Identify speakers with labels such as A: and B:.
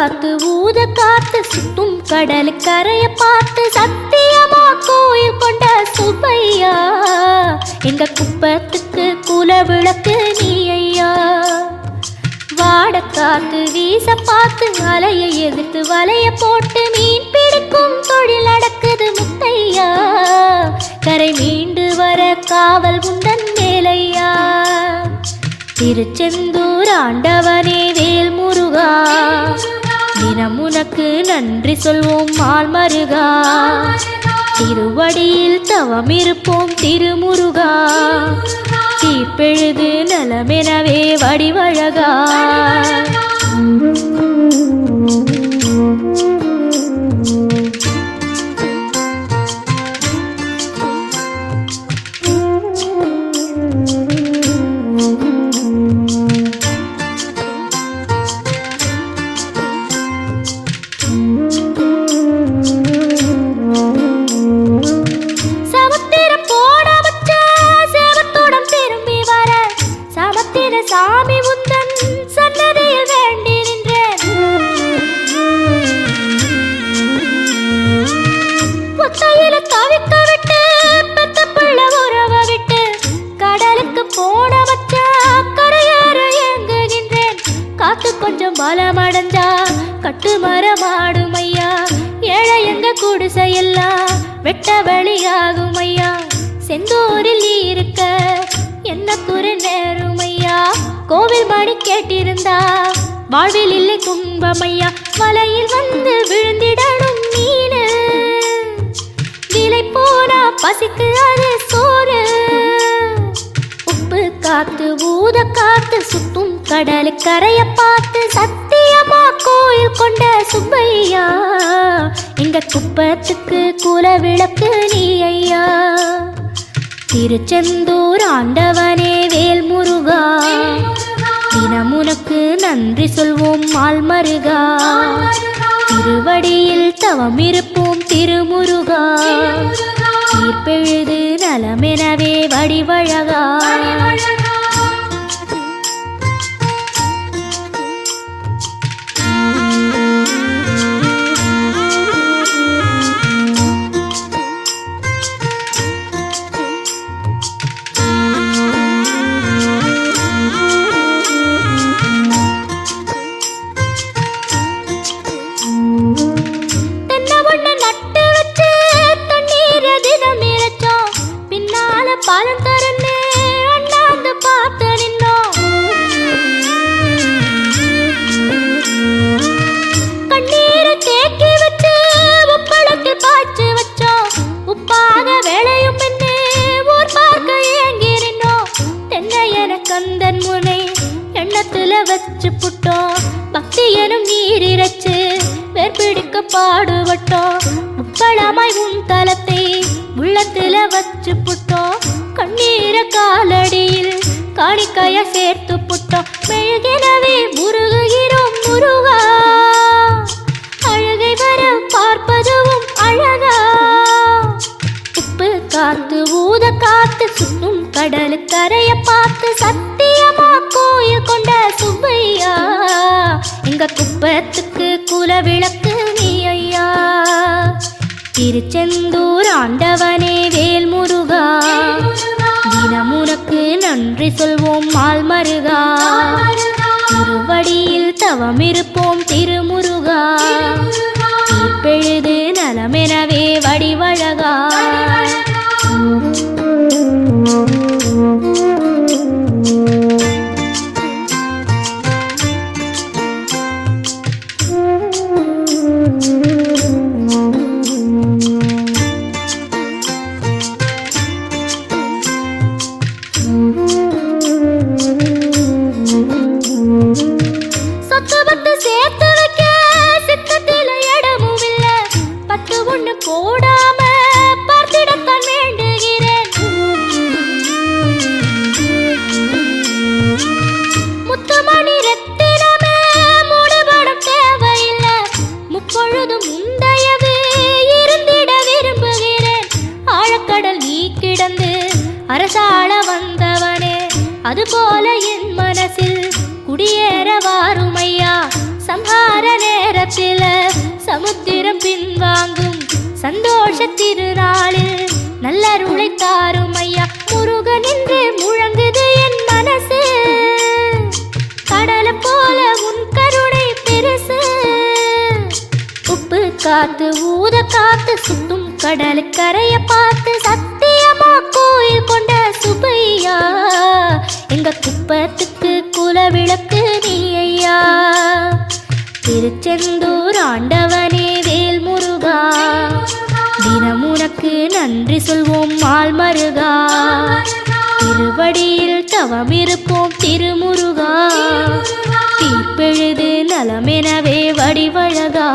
A: காத்து ஊத காத்து சுத்தும் கடல் கரைய பார்த்து சத்தியமா கோயில் கொண்ட சுப்பையா எங்க குப்பத்துக்கு குல விளக்கு நீ ஐயா. வாட காத்து வீச பார்த்து அலையை எதிர்த்து வலைய போட்டு மீன் பிடிக்கும் தொழில் நடக்குது முத்தையா. கரை மீண்டு வர காவல் உந்தன் மேலையா. திருச்செந்தூர் ஆண்டவனே வேல் முருகா தினம் உனக்கு நன்றி சொல்வோம் மால் மருகா. திருவடியில் தவம் இருப்போம் திருமுருகா. தீப்பெழுது நலமெனவே வடிவழகா. சாமி உந்தன் சன்னதியில் வேண்டி நின்றேன். ஒத்தையில தவிக்க விட்டு பெத்த பிள்ளை உறவ விட்டு கடலுக்கு போட வச்சா கரையேற ஏங்குகின்றேன். காத்து கொஞ்சம் பலமடைஞ்சா கட்டு மரமாடும் ஐயா. ஏழை எங்க குடிசையெல்லாம் வெட்ட வெளியாகும் ஐயா. செந்தூரில் இருக்க என்ன குறை நேரும் ஐயா. கோவில் மணி கேட்டிருந்தா வாழ்வில் இல்லை துன்பமையா. வலையில் வந்து விழுந்திடணும் மீனு விலை போனா பசிக்கு அது சோறு. உப்பு காத்து ஊத காத்து சுத்தும் கடல் கரைய பார்த்து சத்தியமா கோயில் கொண்ட சுப்பையா எங்க குப்பத்துக்கு குல விளக்கு நீ ஐயா. திருச்செந்தூர் ஆண்டவனே வேல் முருகா தினம் உனக்கு நன்றி சொல்வோம் மால் மருகா. திருவடியில் தவம் இருப்போம் திருமுருகா. தீர்ப்பெழுது நலமெனவே வடிவழகா. பாலம் தரன்னு அண்ணாந்து பார்த்து நின்னோம். கண்ணீரை தேக்கி வச்சு உப்பளத்தில் பாய்ச்சி வச்சோம். உப்பாக வேலையும் பெண்ணு ஊர் பார்க்க ஏங்கி நின்னோம். தென்னை என கந்தன் முனை எண்ணத்துல வச்சு புட்டோம். பக்தி எனும் நீர் இறைச்சு வேர்பிடிக்க பாடுபட்டோம். முப்பளமாய் உன் தலத்தை உள்ளத்துல வச்சு புட்டோம். கண்ணீர காலடியில் காணிக்கைய சேர்த்து புட்டோம். மெழுகினவே முருகுகிறோம் முருகா. அழகை வர பார்ப்பதுவும் அழகா. உப்பு காத்து ஊத காத்து சுத்தும் கடல் கரைய பார்த்து சத்தியமா கோயில் கொண்ட சுப்பையா எங்க குப்பத்துக்கு குல விளக்கு நீ ஐயா. திருச்செந்தூர் ஆண்டவனே வேல் முருகா தினம் உனக்கு நன்றி சொல்வோம் மால் மருகா. திருவடியில் தவம் இருப்போம் திருமுருகா. தீர்ப்பெழுது நலமெனவே வடிவழகா. போடாம பார்த்திடத்தான் வேண்டுகிறேன். முத்துமணி ரத்தினமே மூடுபடம் தேவையில்லை. முப்பொழுதும் முந்தையது இருந்திட விரும்புகிறேன். ஆழக்கடல் நீ கிடந்து அரசாள வந்தவனே அதுபோல என் மனசில் குடியேற வாருமையா. சம்ஹார நேரத்தில சமுத்திரம் பின்வாங்கும் சந்தோஷ திருநாளில் நல்லருளை தாரும் ஐயா முருகன் என்று முழங்குது என் மனசு கடலை போல உன் கருணை பெருசு உப்பு காத்து ஊத காத்து சுத்தும் கடலுக்கரைய பார்த்து சத்தியமா கோயில் கொண்ட சுபையா எங்க குப்பத்துக்கு குலவிளக்கு நீ ஐயா திருச்செந்தூர் ஆண்டவனே வேல் முருகா தினம் உனக்கு நன்றி சொல்வோம் மால் மருகா திருவடியில் தவம் இருப்போம் திருமுருகா தீர்ப்பெழுது நலமெனவே வடிவழகா